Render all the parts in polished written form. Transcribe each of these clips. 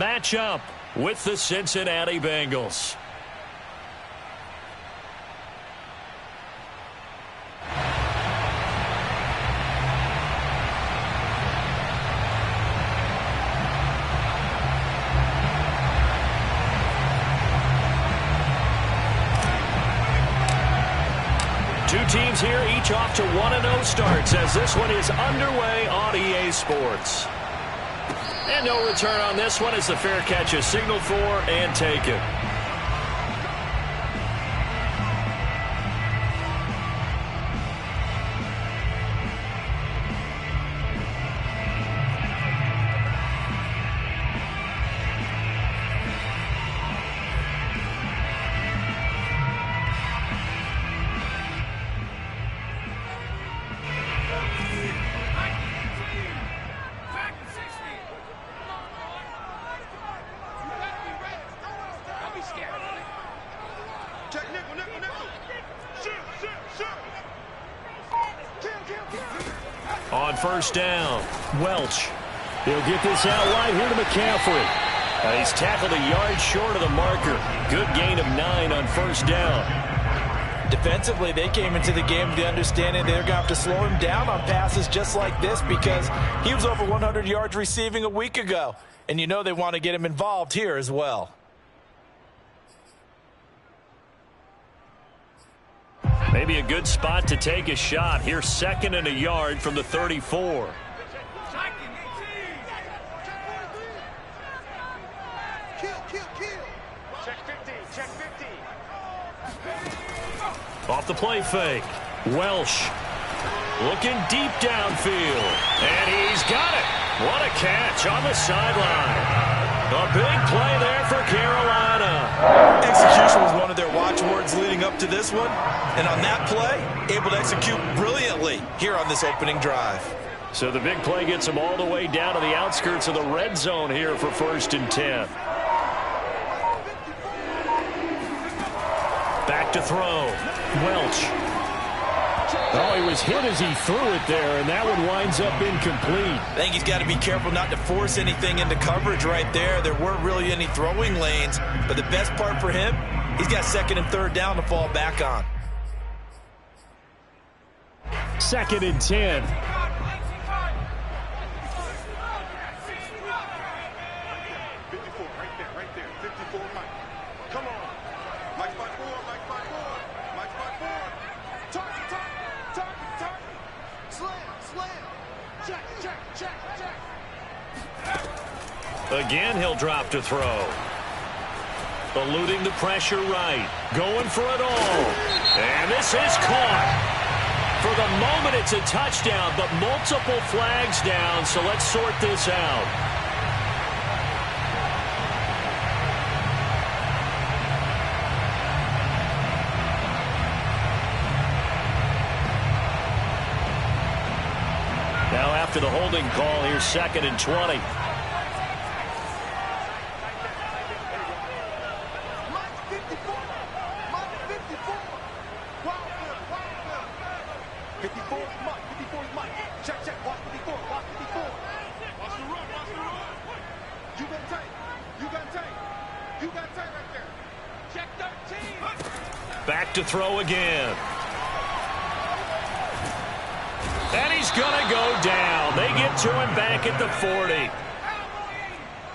match up with the Cincinnati Bengals. Two teams here, each off to 1-0 starts as this one is underway on EA Sports. And no return on this one as the fair catch is signaled for and taken. On first down, Welch. He'll get this out wide here to McCaffrey. He's tackled a yard short of the marker. Good gain of 9 on first down. Defensively, they came into the game with the understanding they're going to have to slow him down on passes just like this because he was over 100 yards receiving a week ago. And you know they want to get him involved here as well. Maybe a good spot to take a shot. Here's 2nd and a yard from the 34. Off the play fake. Welsh looking deep downfield. And he's got it. What a catch on the sideline. A big play there for Carolina. Execution was one of their watchwords leading up to this one. And on that play, able to execute brilliantly here on this opening drive. So the big play gets them all the way down to the outskirts of the red zone here for 1st and 10. Back to throw. Welch. Oh, he was hit as he threw it there, and that one winds up incomplete. I think he's got to be careful not to force anything into coverage right there. There weren't really any throwing lanes, but the best part for him, he's got 2nd and 3rd down to fall back on. 2nd and 10. Again, he'll drop to throw. Eluding the pressure right. Going for it all. And this is caught. For the moment, it's a touchdown, but multiple flags down, so let's sort this out. Now after the holding call, here's 2nd and 20. Back to throw again. And he's going to go down. They get to him back at the 40.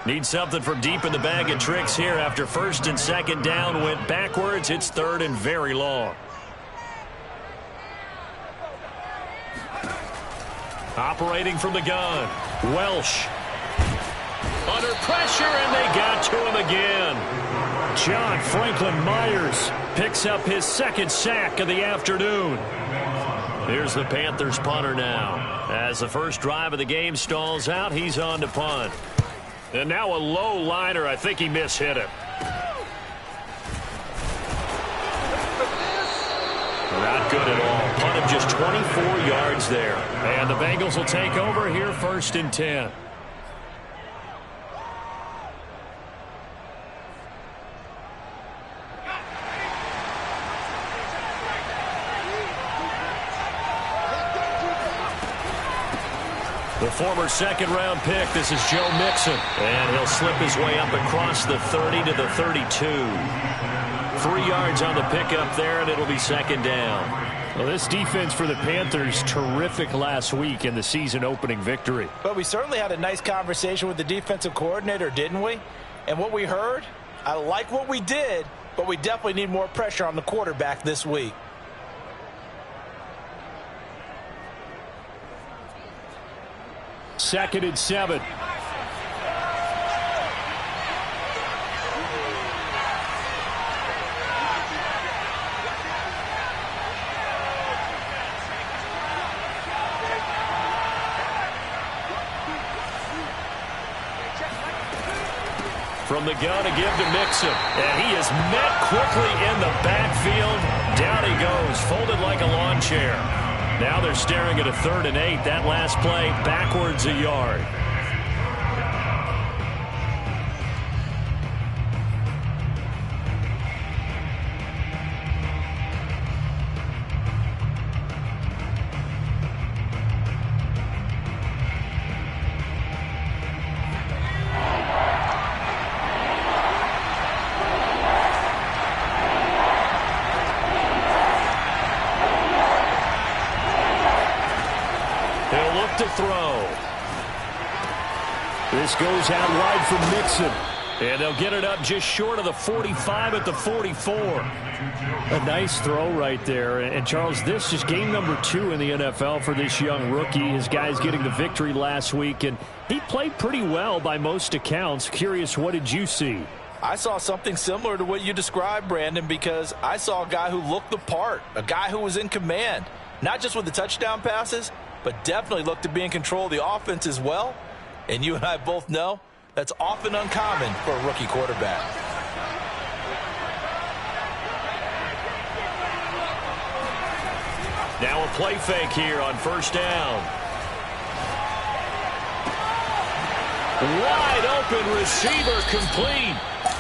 Need something from deep in the bag of tricks here after 1st and 2nd down went backwards. It's 3rd and very long. Operating from the gun. Welsh. Under pressure, and they got to him again. John Franklin Myers picks up his 2nd sack of the afternoon. Here's the Panthers punter now. As the first drive of the game stalls out, he's on to punt. And now a low liner. I think he mishit him. Not good at all. Punt of just 24 yards there. And the Bengals will take over here 1st and 10. The former second-round pick, this is Joe Mixon. And he'll slip his way up across the 30 to the 32. 3 yards on the pickup there, and it'll be second down. Well, this defense for the Panthers, terrific last week in the season-opening victory. But we certainly had a nice conversation with the defensive coordinator, didn't we? And what we heard, I like what we did, but we definitely need more pressure on the quarterback this week. Second and 7. From the gun to give to Mixon. And he is met quickly in the backfield. Down he goes, folded like a lawn chair. Now they're staring at a 3rd and 8. That last play, backwards a yard. To throw. This goes out wide for Mixon. And they'll get it up just short of the 45 at the 44. A nice throw right there. And Charles, this is game number 2 in the NFL for this young rookie. His guys getting the victory last week, and he played pretty well by most accounts. Curious, what did you see? I saw something similar to what you described, Brandon, because I saw a guy who looked the part, a guy who was in command, not just with the touchdown passes, but definitely looked to be in control of the offense as well. And you and I both know that's often uncommon for a rookie quarterback. Now a play fake here on first down. Wide open receiver complete.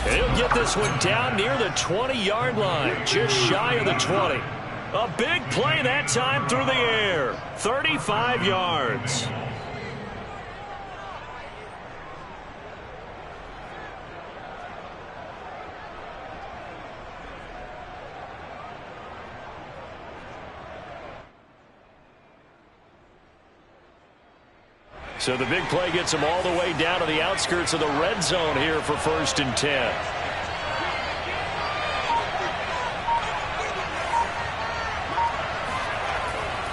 And he'll get this one down near the 20-yard line, just shy of the 20. A big play that time through the air. 35 yards. So the big play gets them all the way down to the outskirts of the red zone here for 1st and 10.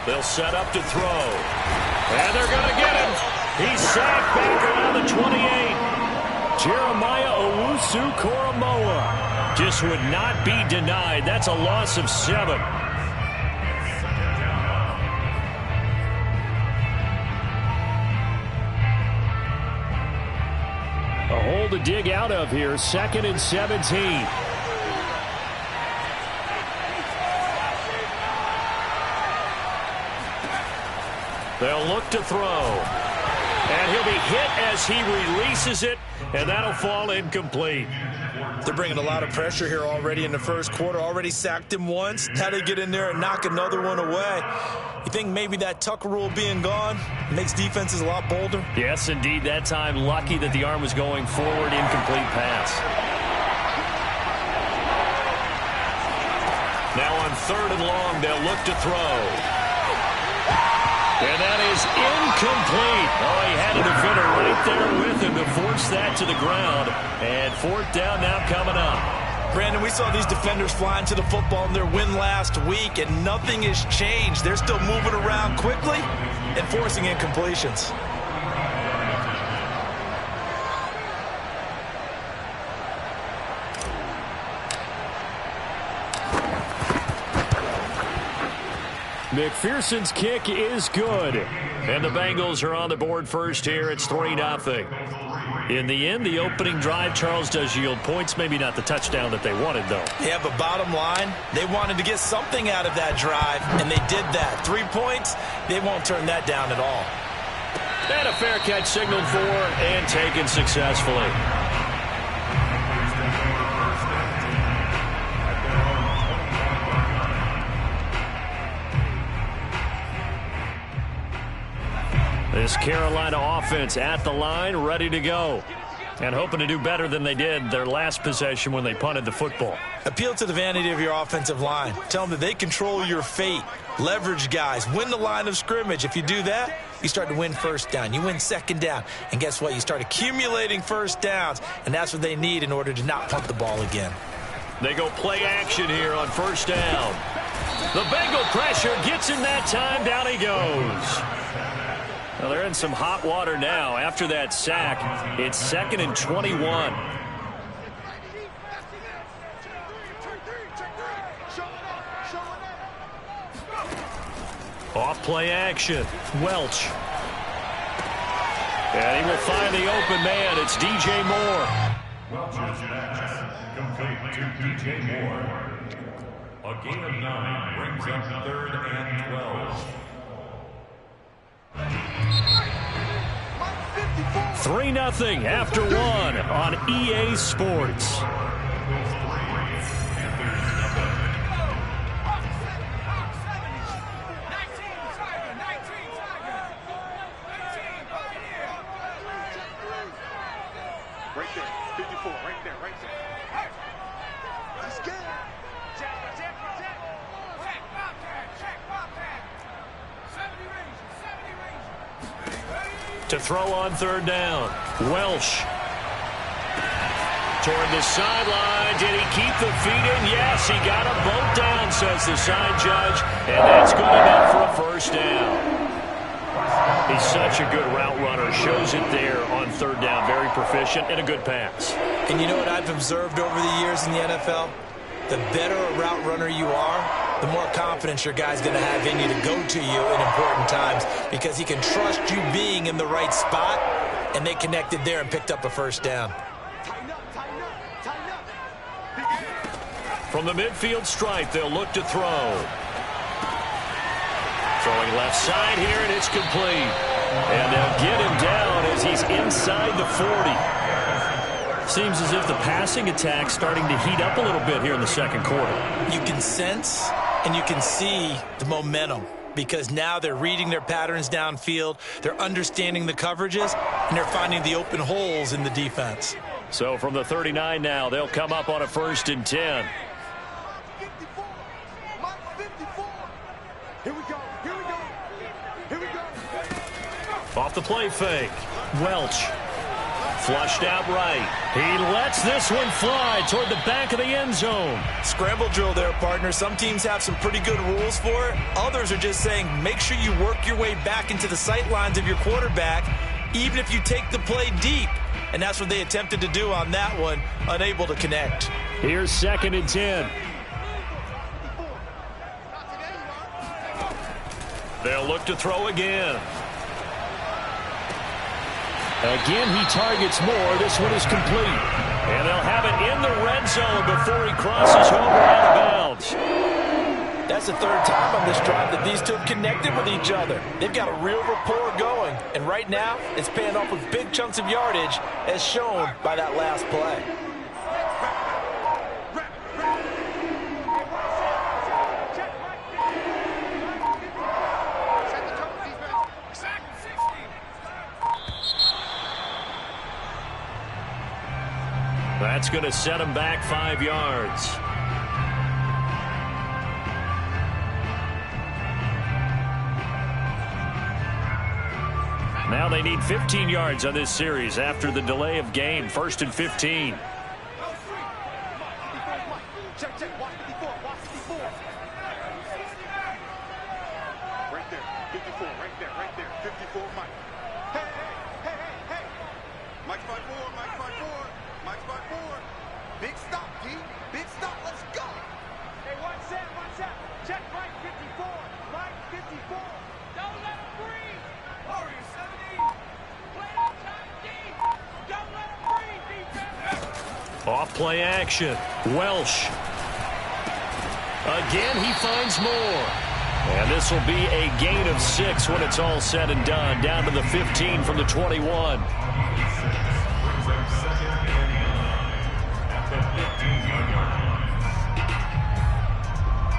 They'll set up to throw. And they're going to get him. He's sacked back around the 28. Jeremiah Owusu-Koramoah just would not be denied. That's a loss of 7. A hole to dig out of here. 2nd and 17. They'll look to throw. And he'll be hit as he releases it, and that'll fall incomplete. They're bringing a lot of pressure here already in the first quarter. Already sacked him once. Now they get in there and knock another one away. You think maybe that Tucker rule being gone makes defenses a lot bolder? Yes, indeed. That time, lucky that the arm was going forward. Incomplete pass. Now on 3rd and long, they'll look to throw. And that is incomplete. Oh, he had a defender right there with him to force that to the ground. And 4th down now coming up. Brandon, we saw these defenders flying to the football in their win last week, and nothing has changed. They're still moving around quickly and forcing incompletions. McPherson's kick is good. And the Bengals are on the board first here. It's 3-0. In the end, the opening drive, Charles, does yield points. Maybe not the touchdown that they wanted, though. Yeah, but bottom line, they wanted to get something out of that drive, and they did that. 3 points, they won't turn that down at all. And a fair catch signaled for and taken successfully. This This Carolina offense at the line, ready to go. And hoping to do better than they did their last possession when they punted the football. Appeal to the vanity of your offensive line. Tell them that they control your fate. Leverage guys. Win the line of scrimmage. If you do that, you start to win first down. You win second down. And guess what? You start accumulating first downs. And that's what they need in order to not punt the ball again. They go play action here on first down. The Bengal pressure gets him that time. Down he goes. Well, they're in some hot water now. After that sack, it's 2nd and 21. Off play action. Welch. And he will find the open man. It's DJ Moore. Welch's pass complete to DJ Moore. A gain of 9 brings up 3rd and 12. 3-0 after 1 on EA Sports. Right there, 54, right there, right there. He's good. Check, check, check. Check, Bobcat, check, Bobcat. 70 range. To throw on 3rd down. Welsh. Toward the sideline. Did he keep the feet in? Yes, he got them both down, says the side judge. And that's good enough for a first down. He's such a good route runner. Shows it there on 3rd down. Very proficient and a good pass. And you know what I've observed over the years in the NFL? The better a route runner you are, the more confidence your guy's going to have in you to go to you in important times because he can trust you being in the right spot, and they connected there and picked up a first down. Tighten up, tighten up, tighten up. From the midfield stripe, they'll look to throw. Throwing left side here, and it's complete. And they'll get him down as he's inside the 40. Seems as if the passing attack's starting to heat up a little bit here in the second quarter. You can sense and you can see the momentum because now they're reading their patterns downfield, they're understanding the coverages, and they're finding the open holes in the defense. So from the 39 now, they'll come up on a 1st and 10. 54, Mike 54. Here we go, here we go, here we go. Off the play fake. Welch. Flushed out right. He lets this one fly toward the back of the end zone. Scramble drill there, partner. Some teams have some pretty good rules for it. Others are just saying make sure you work your way back into the sight lines of your quarterback, even if you take the play deep. And that's what they attempted to do on that one, unable to connect. Here's 2nd and 10. They'll look to throw again. Again, he targets Moore. This one is complete. And they'll have it in the red zone before he crosses over out of bounds. That's the 3rd time on this drive that these two have connected with each other. They've got a real rapport going. And right now, it's paying off with big chunks of yardage, as shown by that last play. That's going to set him back 5 yards. Now they need 15 yards on this series after the delay of game. 1st and 15. Check, check, watch 54, watch 54. Right there, 54, right there, 54, Mike. Hey, hey, hey, hey, hey. Mike's 5-4, Mike's 5-4, Mike's 5-4. Big stop, P. Big stop, let's go. Hey, one set, check Mike 54, Mike 54. Don't let him breathe. Warrior 17. Play on time, D. Don't let him breathe, defense. Off play action. Welsh. Again, he finds Moore. And this will be a gain of 6 when it's all said and done. Down to the 15 from the 21.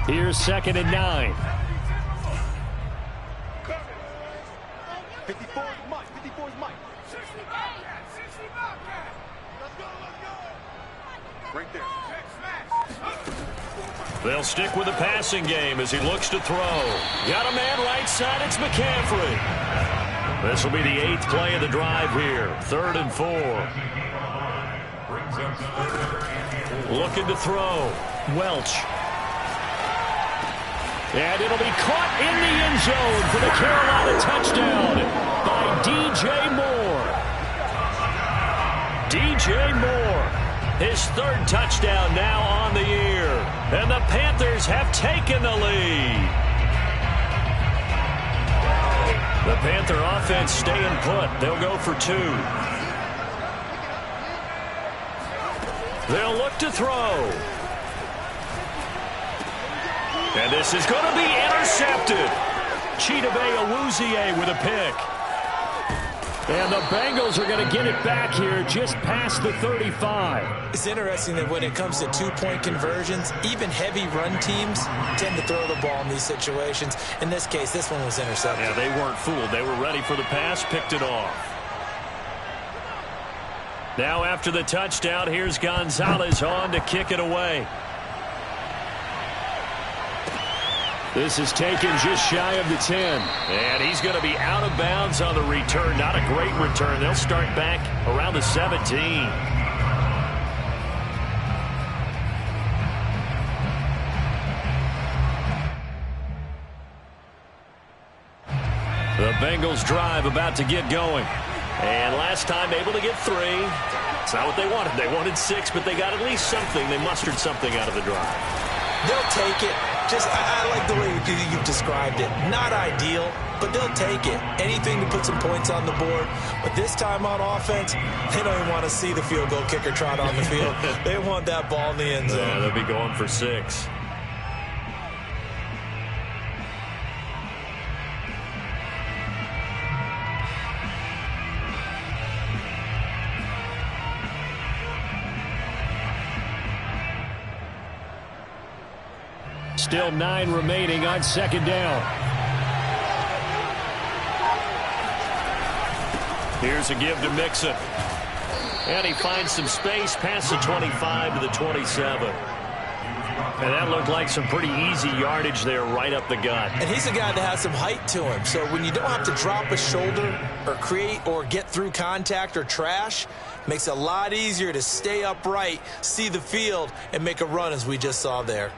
Here's 2nd and 9. 54, Right there. They'll stick with the passing game as he looks to throw. Got a man right side. It's McCaffrey. This will be the 8th play of the drive here. 3rd and 4. Looking to throw. Welch. And it'll be caught in the end zone for the Carolina touchdown by DJ Moore. DJ Moore, his 3rd touchdown now on the year. And the Panthers have taken the lead. The Panther offense staying put. They'll go for 2. They'll look to throw. And this is going to be intercepted. Chidobe Awuzie with a pick. And the Bengals are going to get it back here just past the 35. It's interesting that when it comes to two-point conversions, even heavy run teams tend to throw the ball in these situations. In this case, this one was intercepted. Yeah, they weren't fooled. They were ready for the pass, picked it off. Now after the touchdown, here's Gonzalez on to kick it away. This is taken just shy of the 10. And he's going to be out of bounds on the return. Not a great return. They'll start back around the 17. The Bengals drive about to get going. And last time able to get 3. It's not what they wanted. They wanted 6, but they got at least something. They mustered something out of the drive. They'll take it. I like the way you've described it. Not ideal, but they'll take it. Anything to put some points on the board. But this time on offense, they don't even want to see the field goal kicker trot on the field. They want that ball in the end zone. Yeah, they'll be going for 6. Still 9 remaining on 2nd down. Here's a give to Mixon. And he finds some space past the 25 to the 27. And that looked like some pretty easy yardage there right up the gut. And he's a guy that has some height to him. So when you don't have to drop a shoulder or create or get through contact or trash, makes it a lot easier to stay upright, see the field, and make a run as we just saw there.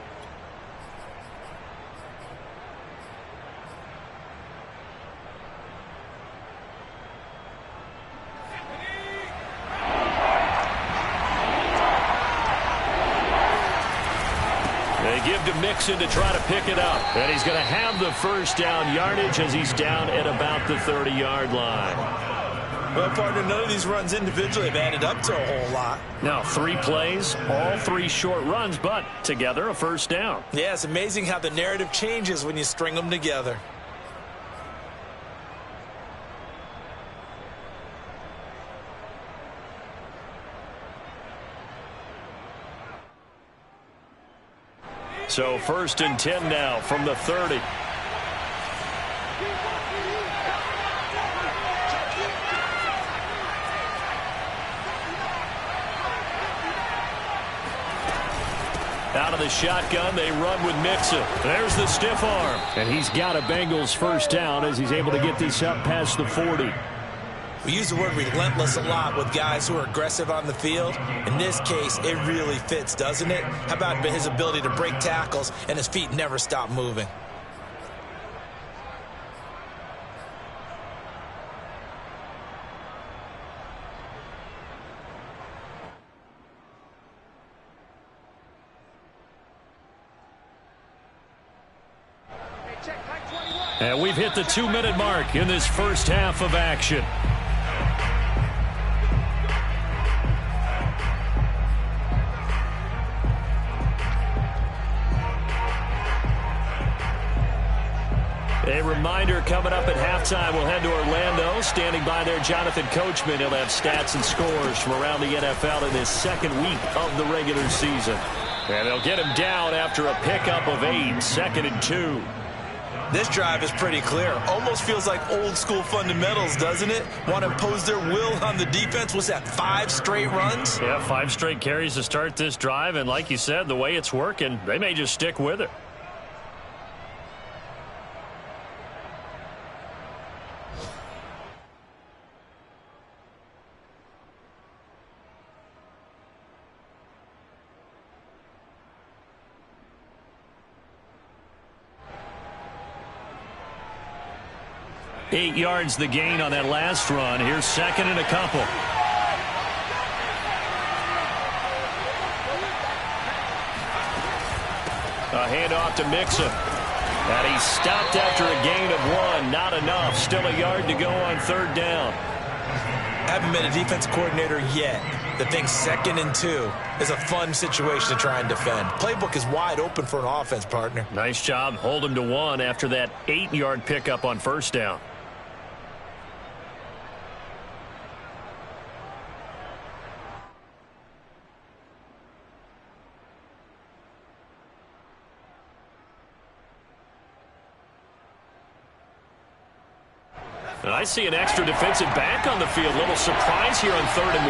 Give to Mixon to try to pick it up. And he's going to have the first down yardage as he's down at about the 30-yard line. Well, partner, none of these runs individually have added up to a whole lot. Now, 3 plays, all 3 short runs, but together a first down. Yeah, it's amazing how the narrative changes when you string them together. So 1st and 10 now from the 30. Out of the shotgun, they run with Mixon. There's the stiff arm. And he's got a Bengals first down as he's able to get this up past the 40. We use the word relentless a lot with guys who are aggressive on the field. In this case, it really fits, doesn't it? How about his ability to break tackles and his feet never stop moving? And we've hit the 2-minute mark in this first half of action. A reminder, coming up at halftime, we'll head to Orlando. Standing by there, Jonathan Coachman. He'll have stats and scores from around the NFL in this 2nd week of the regular season. And they'll get him down after a pickup of 8, 2nd and 2. This drive is pretty clear. Almost feels like old school fundamentals, doesn't it? Want to impose their will on the defense. Was that 5 straight runs? Yeah, 5 straight carries to start this drive. And like you said, the way it's working, they may just stick with it. Eight yards the gain on that last run. Here's second and a couple. A handoff to Mixon. And he's stopped after a gain of 1. Not enough. Still a yard to go on third down. Haven't been a defense coordinator yet that thinks 2nd and 2 is a fun situation to try and defend. Playbook is wide open for an offense, partner. Nice job. Hold him to 1 after that 8-yard pickup on first down. And I see an extra defensive back on the field. Little surprise here on 3rd and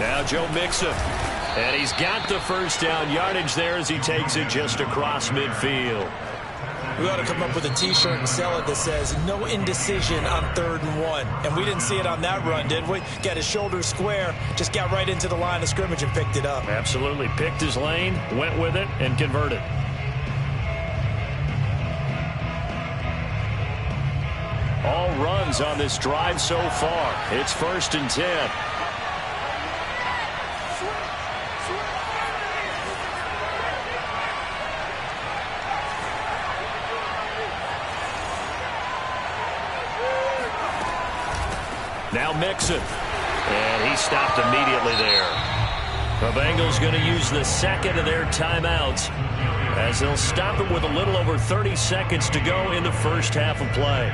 1. Now Joe Mixon. And he's got the first down yardage there as he takes it just across midfield. We ought to come up with a T-shirt and sell it that says no indecision on 3rd and 1. And we didn't see it on that run, did we? Got his shoulders square, just got right into the line of scrimmage and picked it up. Absolutely. Picked his lane, went with it, and converted. All runs on this drive so far. It's 1st and 10. Now Mixon. And he stopped immediately there. The Bengals going to use the 2nd of their timeouts as they'll stop it with a little over 30 seconds to go in the first half of play.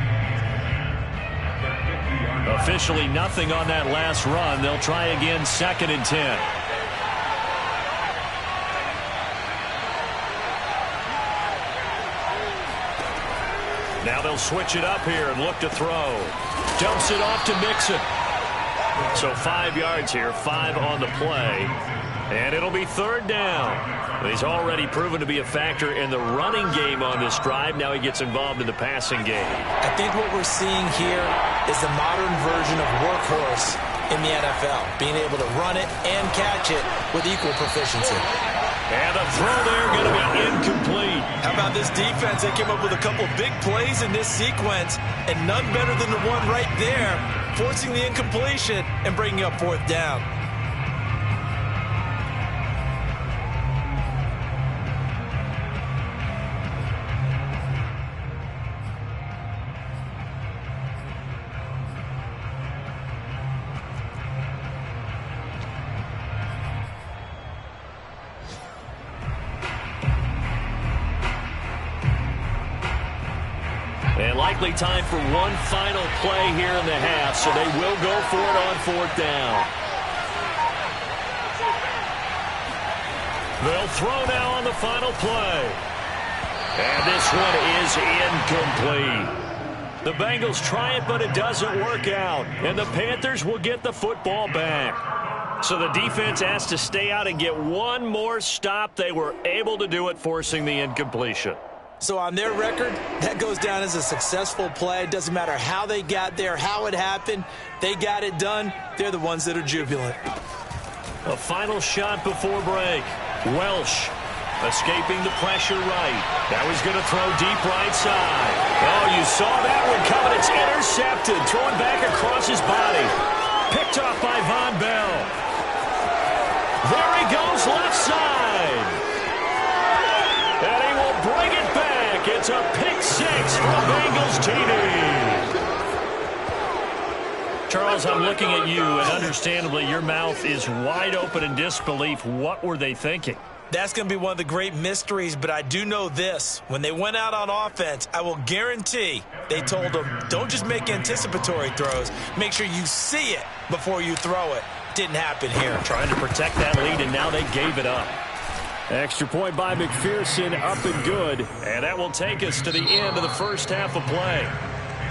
Officially nothing on that last run. They'll try again 2nd and 10. Now they'll switch it up here and look to throw. Dumps it off to Mixon. So 5 yards here, 5 on the play. And it'll be 3rd down. He's already proven to be a factor in the running game on this drive. Now he gets involved in the passing game. I think what we're seeing here is the modern version of workhorse in the NFL. Being able to run it and catch it with equal proficiency. And the throw there going to be incomplete. How about this defense? They came up with a couple big plays in this sequence, and none better than the one right there, forcing the incompletion and bringing up 4th down. And likely time for one final play here in the half, so they will go for it on 4th down. They'll throw now on the final play. And this one is incomplete. The Bengals try it, but it doesn't work out. And the Panthers will get the football back. So the defense has to stay out and get one more stop. They were able to do it, forcing the incompletion. So on their record, that goes down as a successful play. It doesn't matter how they got there, how it happened. They got it done. They're the ones that are jubilant. A final shot before break. Welsh escaping the pressure right. Now he's going to throw deep right side. Oh, you saw that one coming. It's intercepted. Throwing back across his body. Picked off by Von Bell. There he goes left side. And he will bring it back. It's a pick 6 for the Bengals TD. Charles, I'm looking at you, and understandably your mouth is wide open in disbelief. What were they thinking? That's going to be one of the great mysteries, but I do know this. When they went out on offense, I will guarantee they told them, don't just make anticipatory throws. Make sure you see it before you throw it. Didn't happen here. Trying to protect that lead, and now they gave it up. Extra point by McPherson, up and good. And that will take us to the end of the first half of play.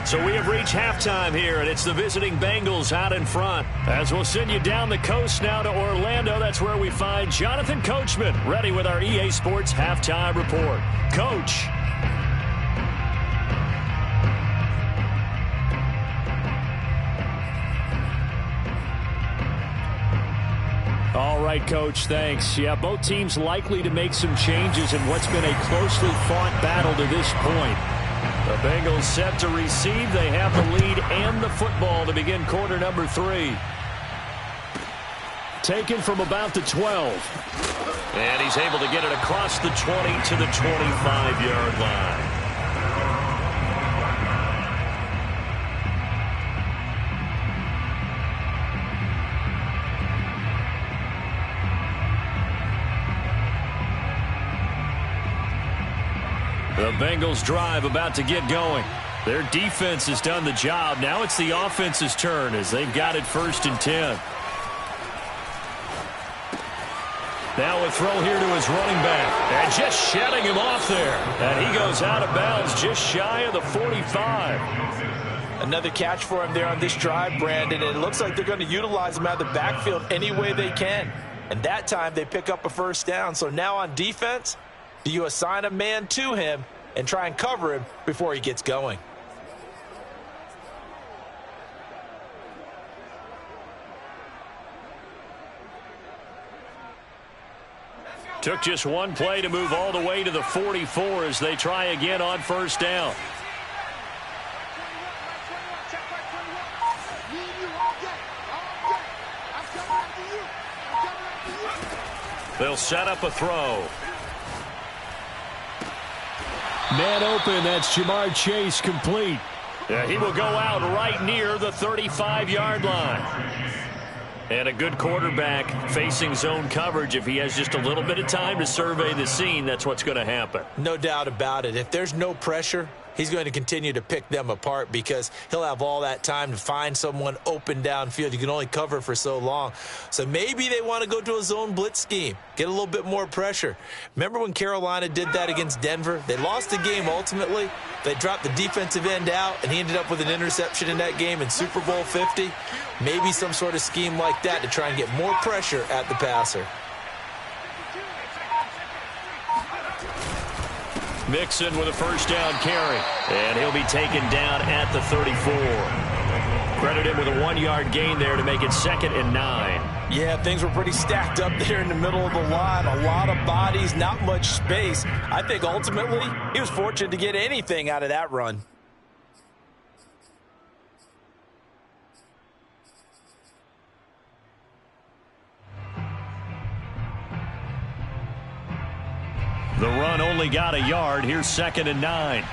So we have reached halftime here, and it's the visiting Bengals out in front. As we'll send you down the coast now to Orlando, that's where we find Jonathan Coachman, ready with our EA Sports Halftime Report. Coach. All right, Coach, thanks. Yeah, both teams likely to make some changes in what's been a closely fought battle to this point. The Bengals set to receive. They have the lead and the football to begin quarter number 3. Taken from about the 12. And he's able to get it across the 20 to the 25-yard line. The Bengals drive about to get going. Their defense has done the job. Now it's the offense's turn as they've got it 1st and 10. Now a throw here to his running back. And just shedding him off there. And he goes out of bounds just shy of the 45. Another catch for him there on this drive, Brandon. And it looks like they're going to utilize him out of the backfield any way they can. And that time they pick up a 1st down. So now on defense, do you assign a man to him and try and cover him before he gets going? Took just one play to move all the way to the 44 as they try again on 1st down. They'll set up a throw. Man open, that's Jamar Chase, complete. Yeah, he will go out right near the 35-yard line. And a good quarterback facing zone coverage. If he has just a little bit of time to survey the scene, that's what's going to happen. No doubt about it. If there's no pressure, he's going to continue to pick them apart because he'll have all that time to find someone open downfield. You can only cover for so long. So maybe they want to go to a zone blitz scheme, get a little bit more pressure. Remember when Carolina did that against Denver? They lost the game ultimately. They dropped the defensive end out, and he ended up with an interception in that game in Super Bowl 50. Maybe some sort of scheme like that to try and get more pressure at the passer. Mixon with a 1st down carry. And he'll be taken down at the 34. Credit him with a 1-yard gain there to make it 2nd and 9. Yeah, things were pretty stacked up there in the middle of the line. A lot of bodies, not much space. I think ultimately he was fortunate to get anything out of that run. The run only got a yard. Here's 2nd and 9.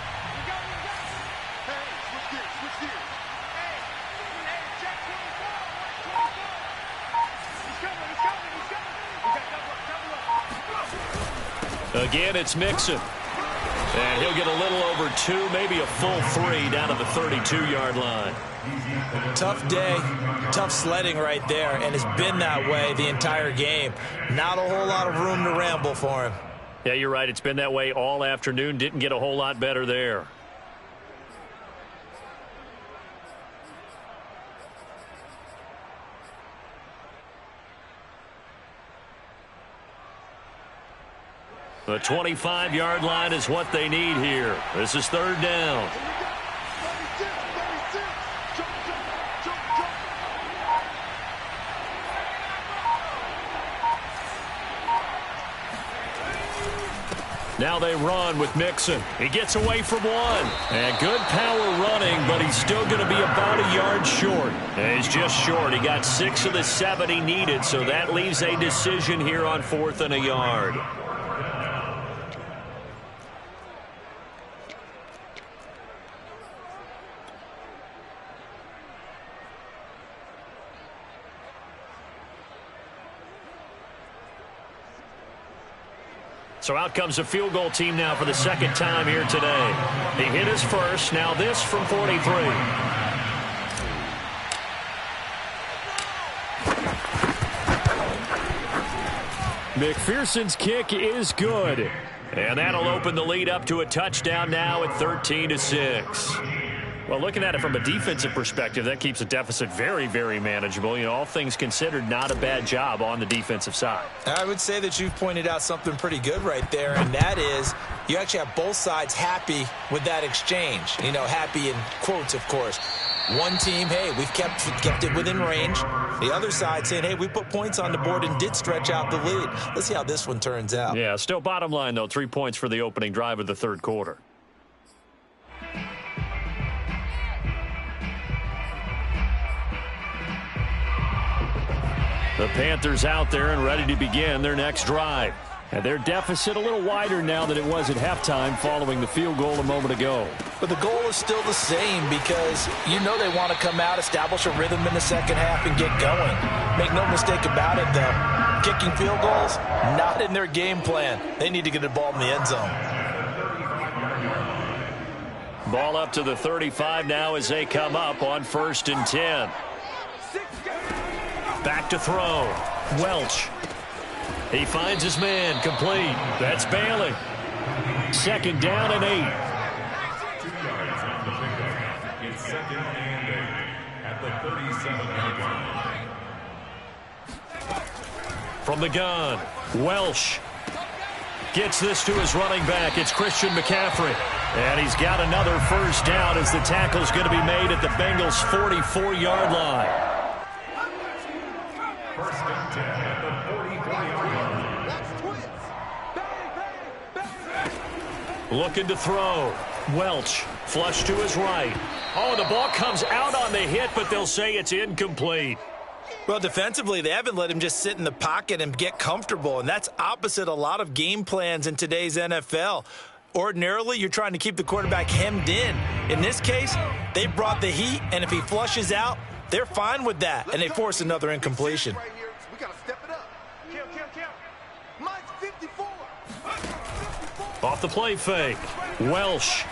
Again, it's Mixon. And he'll get a little over 2, maybe a full 3 down to the 32-yard line. Tough day, tough sledding right there, and it's been that way the entire game. Not a whole lot of room to ramble for him. Yeah, you're right. It's been that way all afternoon. Didn't get a whole lot better there. The 25-yard line is what they need here. This is 3rd down. Now they run with Mixon. He gets away from 1. And good power running, but he's still going to be about a yard short. And he's just short. He got 6 of the 7 he needed, so that leaves a decision here on 4th and a yard. So out comes the field goal team now for the second time here today. He hit his first. Now this from 43. McPherson's kick is good. And that'll open the lead up to a touchdown now at 13-6. Well, looking at it from a defensive perspective, that keeps the deficit very, very manageable. You know, all things considered, not a bad job on the defensive side. I would say that you've pointed out something pretty good right there, and that is you actually have both sides happy with that exchange. You know, happy in quotes, of course. One team, hey, we've kept it within range. The other side saying, hey, we put points on the board and did stretch out the lead. Let's see how this one turns out. Yeah, still bottom line, though, 3 points for the opening drive of the third quarter. The Panthers out there and ready to begin their next drive. And their deficit a little wider now than it was at halftime following the field goal a moment ago. But the goal is still the same because you know they want to come out, establish a rhythm in the second half, and get going. Make no mistake about it, though. Kicking field goals, not in their game plan. They need to get the ball in the end zone. Ball up to the 35 now as they come up on 1st and 10. Back to throw. Welch. He finds his man. Complete. That's Bailey. 2nd down and 8. 2 yards on the pickup. It's 2nd and 8 at the 37-yard line. From the gun, Welsh gets this to his running back. It's Christian McCaffrey. And he's got another first down as the tackle's going to be made at the Bengals' 44-yard line. 1st and 10 at the 44-yard line. Looking to throw. Welch, flush to his right. Oh, the ball comes out on the hit, but they'll say it's incomplete. Well, defensively, they haven't let him just sit in the pocket and get comfortable, and that's opposite a lot of game plans in today's NFL. Ordinarily, you're trying to keep the quarterback hemmed in. In this case, they brought the heat, and if he flushes out, they're fine with that, and they force another incompletion. Right here, we gotta step it up. Kill. Mike's 54. Off the play fake. Welsh.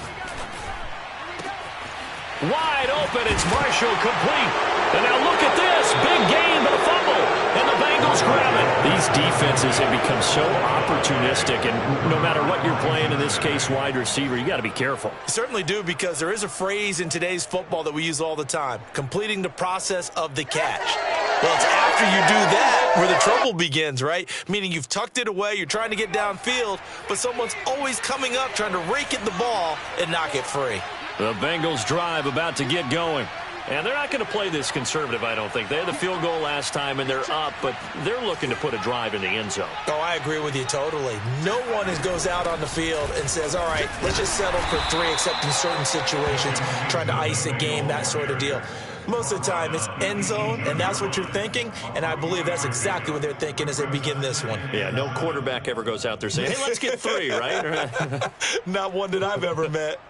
Wide open. It's Marshall complete. And now look at this. Big gain, but a fumble. And the Bengals grab it. These defenses have become so opportunistic. And no matter what you're playing, in this case, wide receiver, you got to be careful. You certainly do, because there is a phrase in today's football that we use all the time. Completing the process of the catch. Well, it's after you do that where the trouble begins, right? Meaning you've tucked it away, you're trying to get downfield, but someone's always coming up trying to rake at the ball and knock it free. The Bengals drive about to get going. And they're not going to play this conservative, I don't think. They had the field goal last time, and they're up, but they're looking to put a drive in the end zone. Oh, I agree with you totally. No one goes out on the field and says, all right, let's just settle for 3, except in certain situations, trying to ice a game, that sort of deal. Most of the time, it's end zone, and that's what you're thinking, and I believe that's exactly what they're thinking as they begin this one. Yeah, no quarterback ever goes out there saying, hey, let's get 3, right? Not one that I've ever met.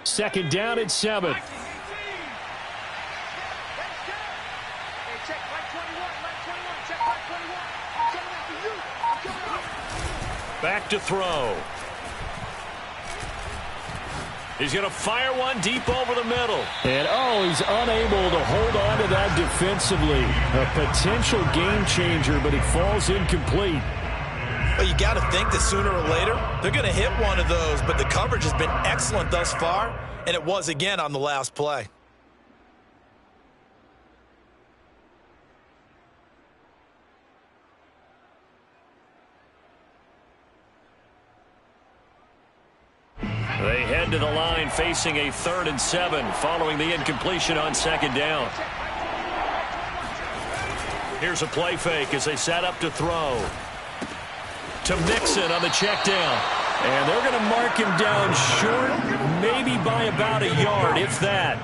Second down and 7. Back to throw. He's going to fire one deep over the middle. And, he's unable to hold on to that defensively. A potential game changer, but it falls incomplete. Well, you got to think that sooner or later, they're going to hit one of those, but the coverage has been excellent thus far, and it was again on the last play. They head to the line facing a 3rd and 7 following the incompletion on 2nd down. Here's a play fake as they set up to throw. To Mixon on the check down. And they're going to mark him down short, maybe by about a yard, if that.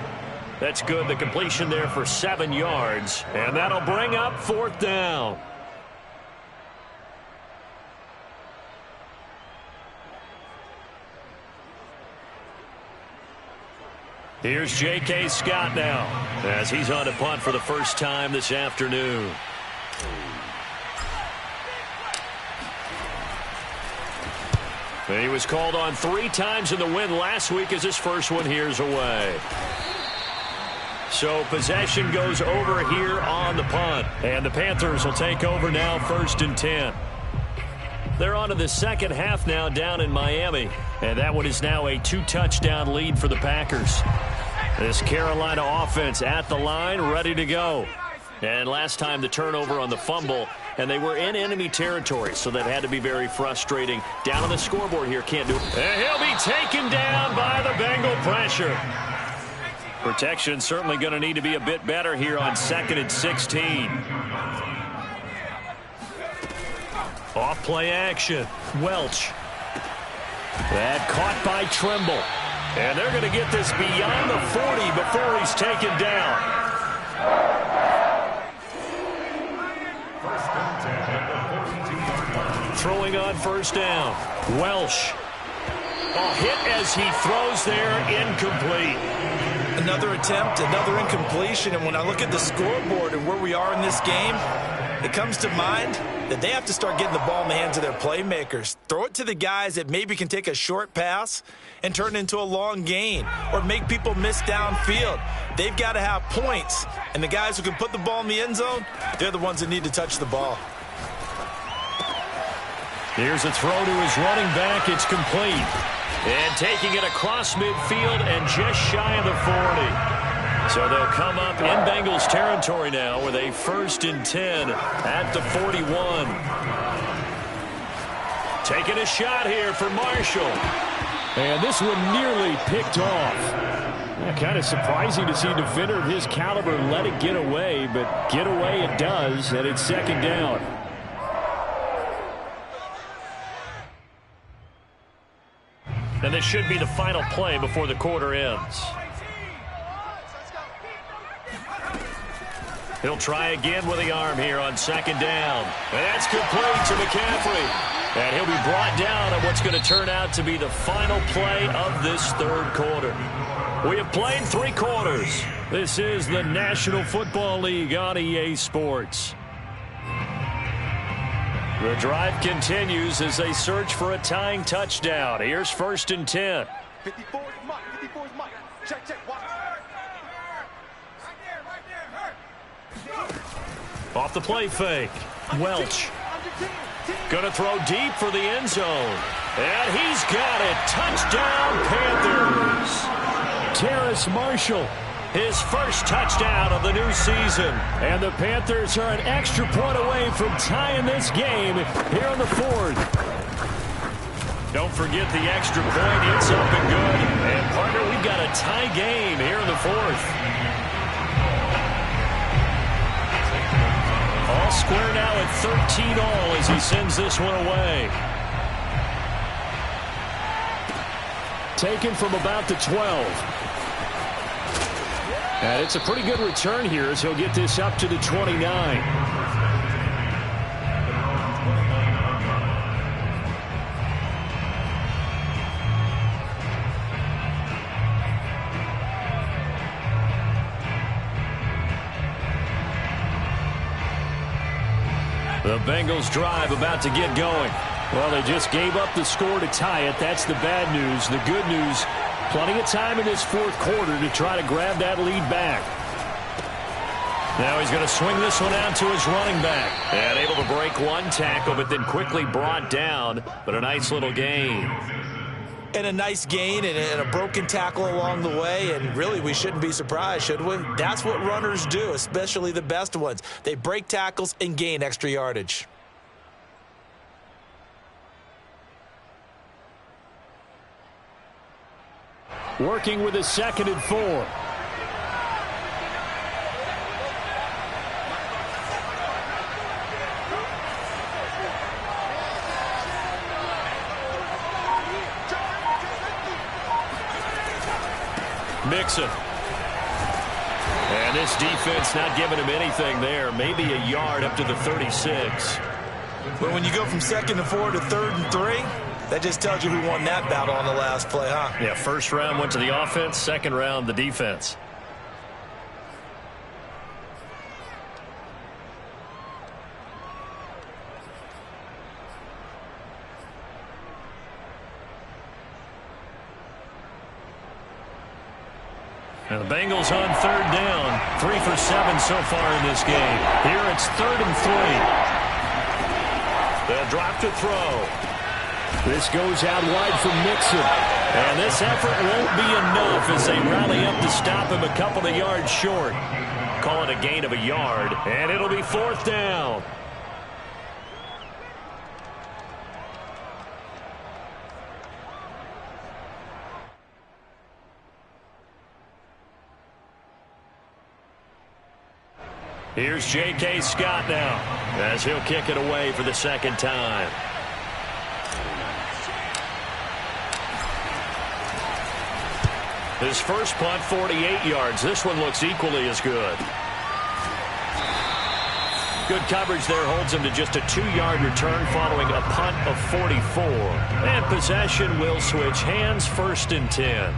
That's good. The completion there for 7 yards. And that'll bring up 4th down. Here's J.K. Scott now as he's on to punt for the first time this afternoon. He was called on 3 times in the win last week as his first one here's away. So possession goes over here on the punt. And the Panthers will take over now, 1st and 10. They're on to the second half now down in Miami. And that one is now a 2-touchdown lead for the Packers. This Carolina offense at the line, ready to go. And last time the turnover on the fumble, and they were in enemy territory, so that had to be very frustrating. Down on the scoreboard here, can't do it. And he'll be taken down by the Bengal pressure. Protection certainly going to need to be a bit better here on 2nd and 16. Off play action. Welch. That caught by Trimble. And they're going to get this beyond the 40 before he's taken down. Throwing on 1st down. Welsh. A hit as he throws there, incomplete. Another attempt, another incompletion, and when I look at the scoreboard and where we are in this game, it comes to mind that they have to start getting the ball in the hands of their playmakers. Throw it to the guys that maybe can take a short pass and turn it into a long gain or make people miss downfield. They've got to have points, and the guys who can put the ball in the end zone, they're the ones that need to touch the ball. Here's a throw to his running back. It's complete. And taking it across midfield and just shy of the 40. So they'll come up in Bengals territory now with a 1st and 10 at the 41. Taking a shot here for Marshall. And this one nearly picked off. Yeah, kind of surprising to see a defender of his caliber let it get away, but get away it does, and it's 2nd down. And this should be the final play before the quarter ends. He'll try again with the arm here on 2nd down. And that's complete to McCaffrey. And he'll be brought down on what's going to turn out to be the final play of this 3rd quarter. We have played 3 quarters. This is the National Football League on EA Sports. The drive continues as they search for a tying touchdown. Here's 1st and 10. 54 is Mike. 54 is Mike. Check, check. Watch. Off the play fake. Welch. Going to throw deep for the end zone. And he's got it. Touchdown, Panthers. Terrace Marshall. His first touchdown of the new season. And the Panthers are an extra point away from tying this game here on the 4th. Don't forget the extra point. It's up and good. And, partner, we've got a tie game here in the 4th. All square now at 13 all as he sends this one away. Taken from about the 12. And it's a pretty good return here as he'll get this up to the 29. The Bengals drive about to get going. Well, they just gave up the score to tie it. That's the bad news. The good news, plenty of time in this 4th quarter to try to grab that lead back. Now he's going to swing this one out to his running back. And able to break one tackle, but then quickly brought down. But a nice little gain. And a nice gain and a broken tackle along the way. And really, we shouldn't be surprised, should we? That's what runners do, especially the best ones. They break tackles and gain extra yardage. Working with a 2nd and 4. Mixon. And this defense not giving him anything there. Maybe a yard up to the 36. But when you go from 2nd and 4 to 3rd and 3, That just tells you who won that battle on the last play, huh? Yeah, first round went to the offense, second round the defense. And the Bengals on third down. 3 for 7 so far in this game. Here it's 3rd and 3. They'll drop to throw. This goes out wide from Mixon. And this effort won't be enough as they rally up to stop him a couple of yards short. Call it a gain of a yard, and it'll be 4th down. Here's J.K. Scott now as he'll kick it away for the second time. His first punt, 48 yards. This one looks equally as good. Good coverage there holds him to just a 2-yard return following a punt of 44. And possession will switch hands, 1st and 10.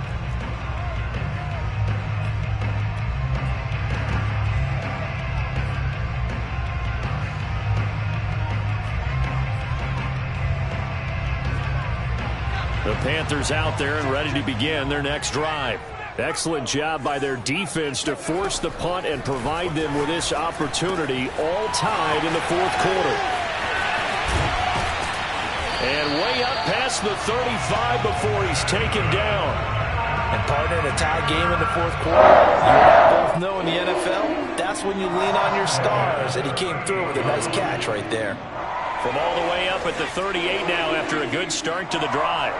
The Panthers out there and ready to begin their next drive. Excellent job by their defense to force the punt and provide them with this opportunity, all tied in the 4th quarter. And way up past the 35 before he's taken down. And partner, in a tie game in the 4th quarter, you and I both know in the NFL, that's when you lean on your stars. And he came through with a nice catch right there. From all the way up at the 38 now after a good start to the drive.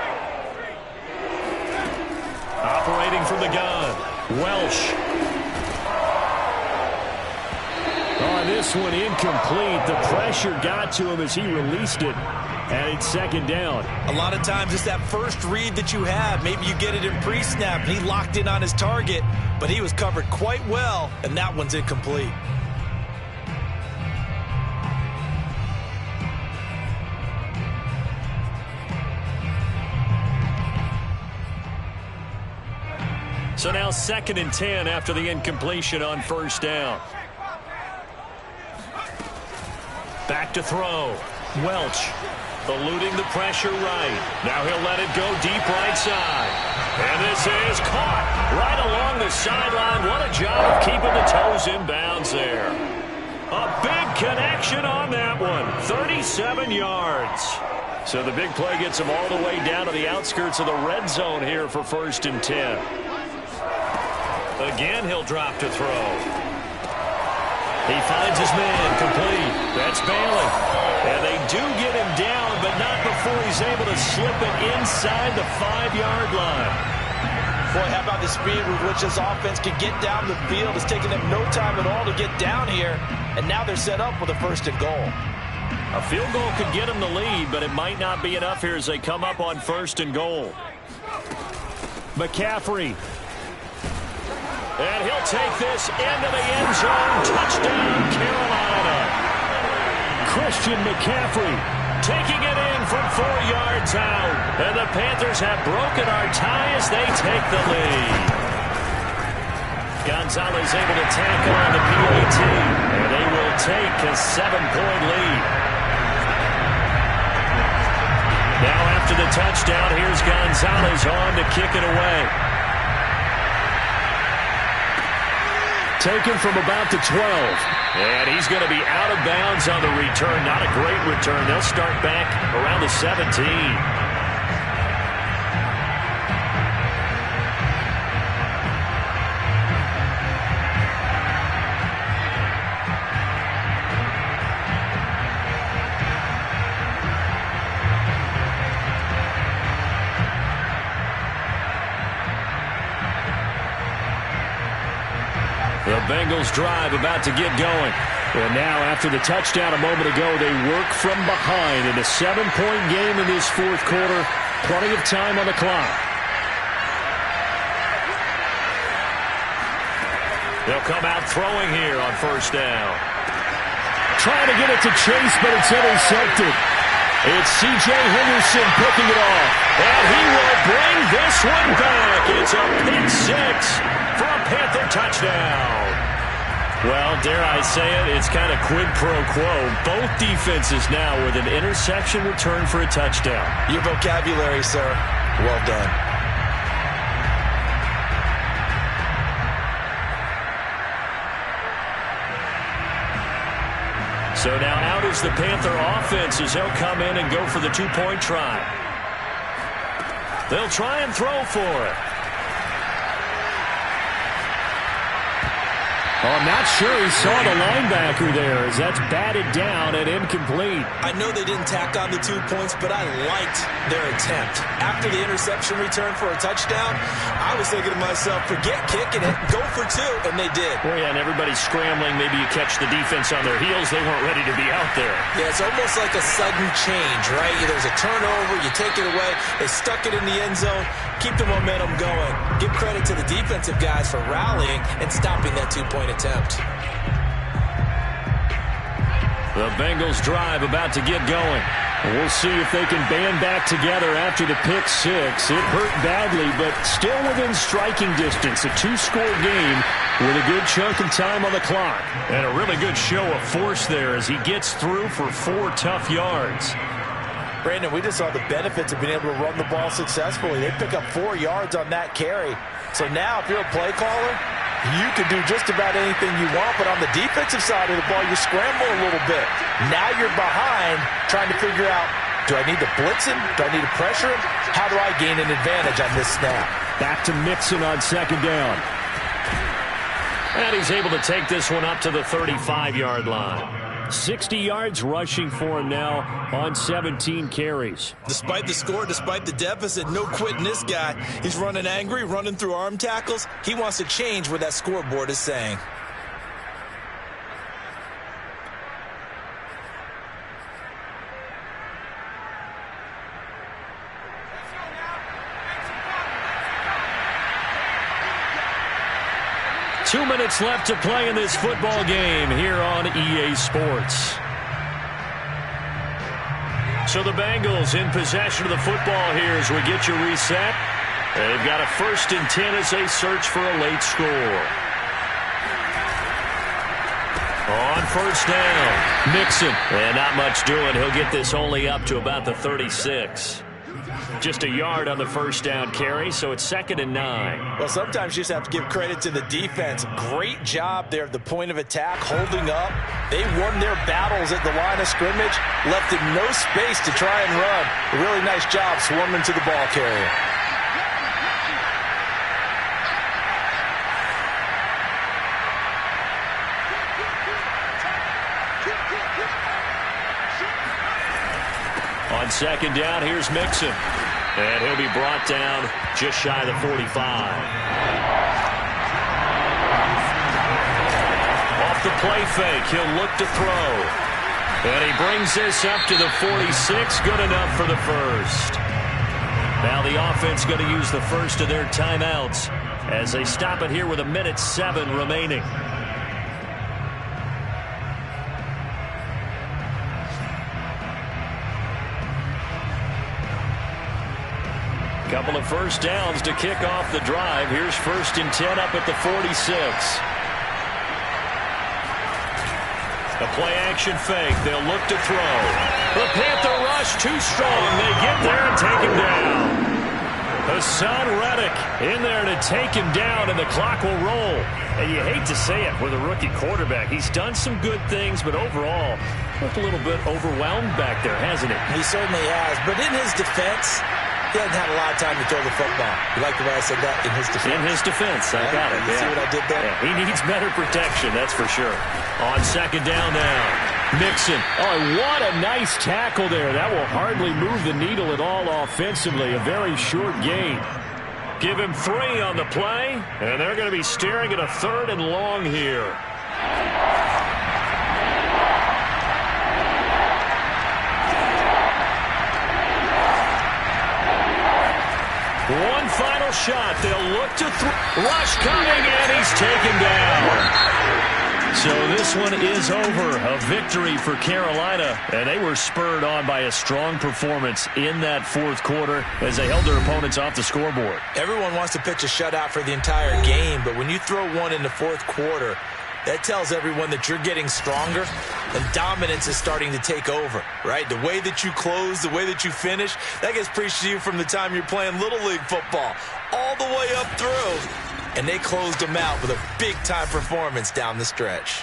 Operating from the gun, Welsh. On this one, incomplete. The pressure got to him as he released it. And it's 2nd down. A lot of times it's that first read that you have. Maybe you get it in pre-snap, and he locked in on his target, but he was covered quite well, and that one's incomplete. So now 2nd and 10 after the incompletion on 1st down. Back to throw. Welch eluding the pressure right. Now he'll let it go deep right side. And this is caught right along the sideline. What a job of keeping the toes in bounds there. A big connection on that one. 37 yards. So the big play gets him all the way down to the outskirts of the red zone here for 1st and 10. Again, he'll drop to throw. He finds his man, complete. That's Bailey. And they do get him down, but not before he's able to slip it inside the 5-yard line. Boy, how about the speed with which this offense can get down the field? It's taken them no time at all to get down here, and now they're set up with a 1st and goal. A field goal could get them the lead, but it might not be enough here as they come up on 1st and goal. McCaffrey. And he'll take this into the end zone. Touchdown, Carolina. Christian McCaffrey taking it in from 4 yards out. And the Panthers have broken our tie as they take the lead. Gonzalez able to tack on the PAT. And they will take a 7-point lead. Now after the touchdown, here's Gonzalez on to kick it away. Taken from about the 12. And he's going to be out of bounds on the return. Not a great return. They'll start back around the 17. The Bengals drive about to get going. And now after the touchdown a moment ago, they work from behind in a 7-point game in this 4th quarter. Plenty of time on the clock. They'll come out throwing here on 1st down. Trying to get it to Chase, but it's intercepted. It's C.J. Henderson picking it off. And he will bring this one back. It's a pick six for a Panther touchdown. Well, dare I say it, it's kind of quid pro quo. Both defenses now with an interception return for a touchdown. Your vocabulary, sir. Well done. So now out is the Panther offense as they'll come in and go for the two-point try. They'll try and throw for it. Oh, I'm not sure he saw the linebacker there as that's batted down and incomplete. I know they didn't tack on the 2 points, but I liked their attempt. After the interception return for a touchdown, I was thinking to myself, forget kicking it, go for two, and they did. Well, yeah, and everybody's scrambling. Maybe you catch the defense on their heels. They weren't ready to be out there. Yeah, it's almost like a sudden change, right? There's a turnover, you take it away, they stuck it in the end zone, keep the momentum going. Give credit to the defensive guys for rallying and stopping that 2-point attempt. The Bengals drive about to get going. We'll see if they can band back together after the pick six. It hurt badly, but still within striking distance. A two-score game with a good chunk of time on the clock. And a really good show of force there as he gets through for 4 tough yards. Brandon, we just saw the benefits of being able to run the ball successfully. They pick up 4 yards on that carry. So now if you're a play caller, you can do just about anything you want, but on the defensive side of the ball, you scramble a little bit. Now you're behind trying to figure out, do I need to blitz him? Do I need to pressure him? How do I gain an advantage on this snap? Back to Mixon on second down. And he's able to take this one up to the 35-yard line. 60 yards rushing for him now on 17 carries. Despite the score, despite the deficit, no quitting this guy. He's running angry, running through arm tackles. He wants to change what that scoreboard is saying. Two minutes left to play in this football game here on EA Sports. So the Bengals in possession of the football here as we get you reset. They've got a 1st and 10 as they search for a late score. On 1st down, Mixon. And not much doing. He'll get this only up to about the 36. Just a yard on the 1st down carry, so it's 2nd and 9. Well, sometimes you just have to give credit to the defense. Great job there at the point of attack, holding up. They won their battles at the line of scrimmage, left it no space to try and run. A really nice job swarming to the ball carrier. On 2nd down, here's Mixon. And he'll be brought down just shy of the 45. Off the play fake, he'll look to throw. And he brings this up to the 46, good enough for the 1st. Now the offense going to use the 1st of their timeouts as they stop it here with 1:07 remaining. Couple of 1st downs to kick off the drive. Here's 1st and 10 up at the 46. A play action fake. They'll look to throw. The Panther rush too strong. They get there and take him down. Hassan Reddick in there to take him down, and the clock will roll. And you hate to say it with a rookie quarterback. He's done some good things, but overall, looked a little bit overwhelmed back there, hasn't he? He certainly has. But in his defense, he hasn't had a lot of time to throw the football. You like the way I said that? In his defense. In his defense. I got it. You see what I did there? Yeah, he needs better protection, that's for sure. On 2nd down now, Mixon. Oh, what a nice tackle there. That will hardly move the needle at all offensively. A very short gain. Give him 3 on the play, and they're going to be staring at a 3rd and long here. One final shot. They'll look to throw. Rush coming, and he's taken down. So this one is over. A victory for Carolina, and they were spurred on by a strong performance in that fourth quarter as they held their opponents off the scoreboard. Everyone wants to pitch a shutout for the entire game, but when you throw one in the fourth quarter, that tells everyone that you're getting stronger and dominance is starting to take over, right? The way that you close, the way that you finish, that gets preached to you from the time you're playing Little League football all the way up through. And they closed them out with a big-time performance down the stretch.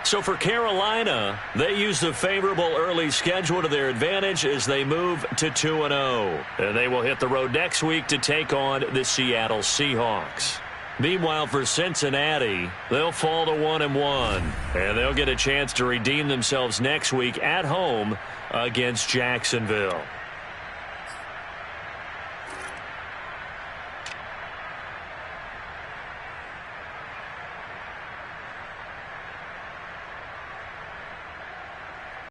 So for Carolina, they used a favorable early schedule to their advantage as they move to 2-0. And they will hit the road next week to take on the Seattle Seahawks. Meanwhile, for Cincinnati, they'll fall to 1-1, and they'll get a chance to redeem themselves next week at home against Jacksonville.